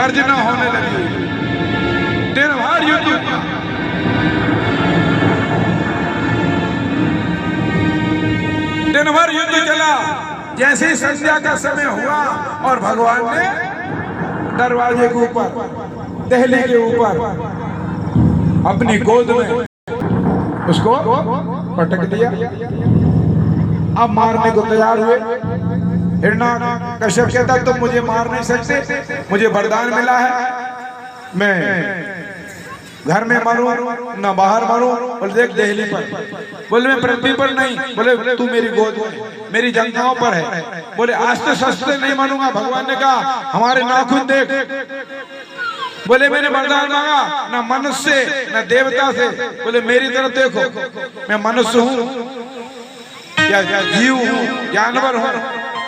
गर्जना होने लगी। दिन भर युद्ध हुआ। दिन भर युद्ध चला। जैसे ही संध्या का समय हुआ और भगवान ने दरवाजे के ऊपर, दहली के ऊपर अपनी गोद में उसको पटक दिया। अब मारने को तैयार हुए। हिरण्यकश्यप कहता तुम मुझे मार नहीं सकते, मुझे वरदान मिला है, मैं घर में मरूं ना बाहर मरूं। बोले देख दहली पर। बोले मैं पृथ्वी पर नहीं। बोले तू मेरी गोद में, मेरी जंघाओं पर है। बोले आस्ते सस्ते नहीं मानूंगा। भगवान ने कहा हमारे नाखून देख। बोले मैंने वरदान मांगा ना मनुष्य से ना देवता से। बोले मेरी तरफ देखो, मैं मनुष्य हूँ या जीव हूँ, जानवर हूँ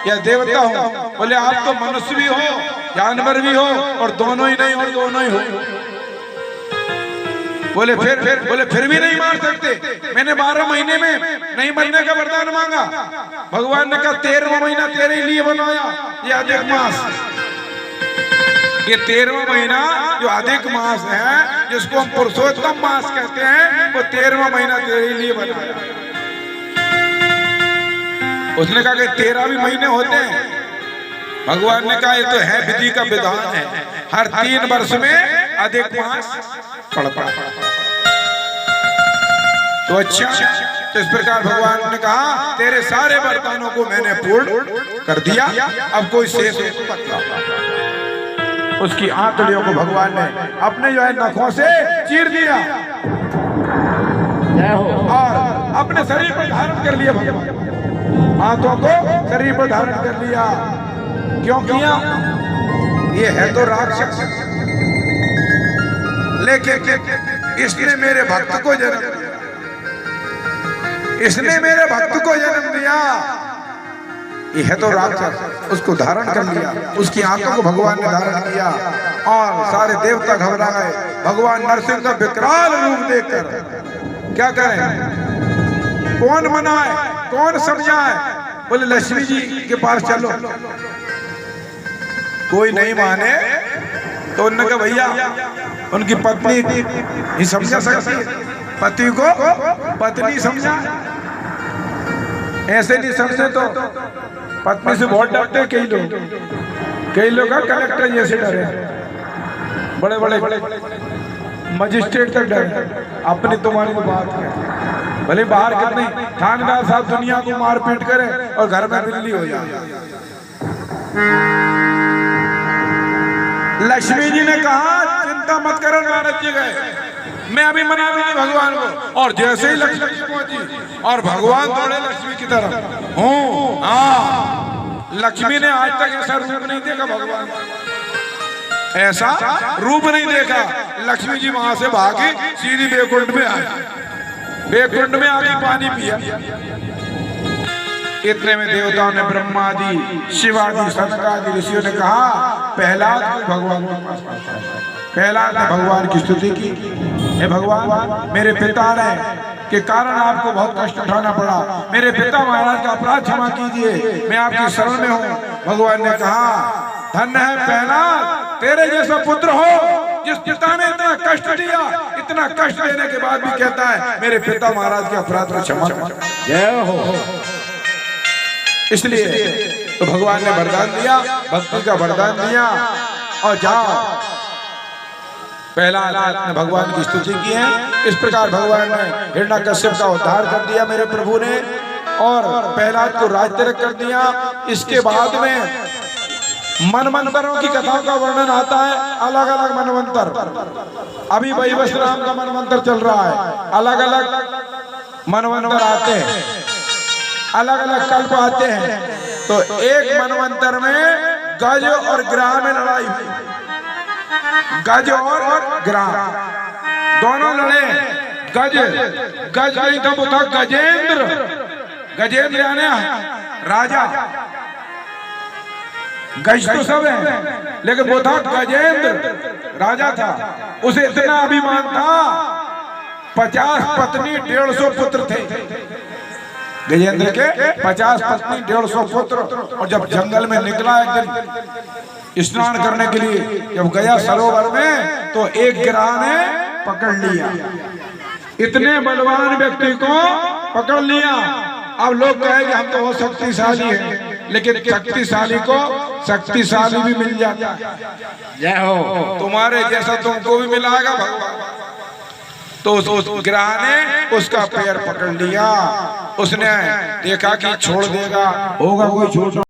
या देवता हूँ। बोले आप तो मनुष्य भी हो, जानवर भी हो और दोनों ही नहीं हो, दोनों ही हो। बोले फिर भी नहीं मार सकते। मैंने 12 महीने में नहीं मरने का वरदान मांगा। भगवान ने कहा 13वां महीना तेरे लिए बनाया, ये अधिक मास। ये 13वां महीना जो अधिक मास है, जिसको हम पुरुषोत्तम मास कहते हैं, वो 13वां महीना तेरे लिए बनाया। उसने कहा कि 13 भी महीने होते हैं। भगवान ने कहा ये तो है विधि का विधान है, हर 3 वर्ष में अधिक मास पड़ता है। तो अच्छा, तो इस प्रकार भगवान ने कहा तेरे सारे वरदानों को मैंने पूर्ण कर दिया, अब कोई शेष बचा। उसकी आंतड़ियों को भगवान ने अपने जो है नखों से चीर दिया और अपने शरीर पर धारण कर लिया। भगवान हाथों को शरीर पर धारण कर लिया। क्यों किया? ये है तो राक्षस, लेकिन इसने मेरे भक्त को जन्म दिया। इसने मेरे भक्त को जन्म दिया। ये है तो राक्षस, उसको धारण कर लिया। उसकी आंखों को भगवान ने धारण किया और सारे देवता घबरा गए। भगवान नरसिंह का विकराल रूप देखकर क्या करें, कौन मनाए, कौन समझाए। बोले लक्ष्मी जी के पास चलो। कोई नहीं माने तो उन्होंने कहा भैया उनकी पत्नी ही समझा सकती है, पति को पत्नी समझा। ऐसे नहीं समझे तो पत्नी से बहुत डरते हैं कई लोग। कई लोग कलेक्टर जैसे डरे, बड़े बड़े मजिस्ट्रेट तक डरे। अपनी तुम्हारी बात है, भले बाहर कितने थानेदार साहब दुनिया को मारपीट करे और घर में बिल्ली हो जाए। लक्ष्मी जी ने कहा चिंता मत करो नारद जी गए, मैं अभी मना दूंगी भगवान को। और जैसे ही लक्ष्मी जी पहुंची और भगवान दौड़े लक्ष्मी की तरफ। लक्ष्मी ने आज तक ऐसा रूप नहीं देखा, भगवान ऐसा रूप नहीं देखा। लक्ष्मी जी वहां से भागी सीधी बैकुंठ में आई। बैकुंठ में आके पानी पिया। इतने में देवताओं ने, ब्रह्मादि, शिवादि, सनकादि ऋषियों ने कहा प्रहलाद भगवान के पास पहुंचा। प्रहलाद ने भगवान की स्तुति की, हे भगवान मेरे पिता ने के कारण आपको बहुत कष्ट उठाना पड़ा, मेरे पिता महाराज का अपराध क्षमा कीजिए, मैं आपकी शरण में हूँ। भगवान ने कहा धन्य है प्रहलाद, तेरे जैसा पुत्र हो जिस पिता ने इतना कष्ट दिया, इतना कष्ट देने के बाद भी कहता है मेरे पिता महाराज के अपराध को क्षमा कर। जय हो। इसलिए तो भगवान ने वरदान दिया, भक्ति का वरदान दिया। और जाओ, प्रहलाद ने भगवान की स्तुति की है। इस प्रकार भगवान ने हिरण्यकश्यप का उद्धार कर दिया मेरे प्रभु ने, और प्रहलाद को राज तिलक कर दिया। इसके बाद में मनवंतरों की कथाओं का वर्णन आता है, अलग अलग मनवंतर। अभी वैवस्वत का मनवंतर चल रहा है। अलग अलग मनवंतर आते हैं, अलग अलग कल्प आते हैं। तो एक मनवंतर में गज और ग्राह में लड़ाई हुई। गज और ग्राह दोनों लड़े। गज नहीं था, वो था गजेंद्र। गजेंद्र यानी राजा। गज तो सब है, लेकिन वो था गजेंद्र, राजा था। उसे इतना अभिमान था, 50 पत्नी 150 पुत्र थे। गजेंद्र के 50 पत्नी 150 पुत्र। और जब जंगल में निकला एक दिन स्नान करने के लिए, जब गया सरोवर में तो एक गिरह ने पकड़ लिया, इतने बलवान व्यक्ति को पकड़ लिया। अब लोग कहेंगे हम तो बहुत शक्तिशाली हैं, लेकिन शक्तिशाली को शक्तिशाली भी मिल जाता है। जय हो, तुम्हारे जैसा तुमको भी मिलाएगा भगवान। तो उस गिरह ने उसका पैर पकड़ लिया, उसने देखा कि छोड़ देगा, होगा कोई छोड़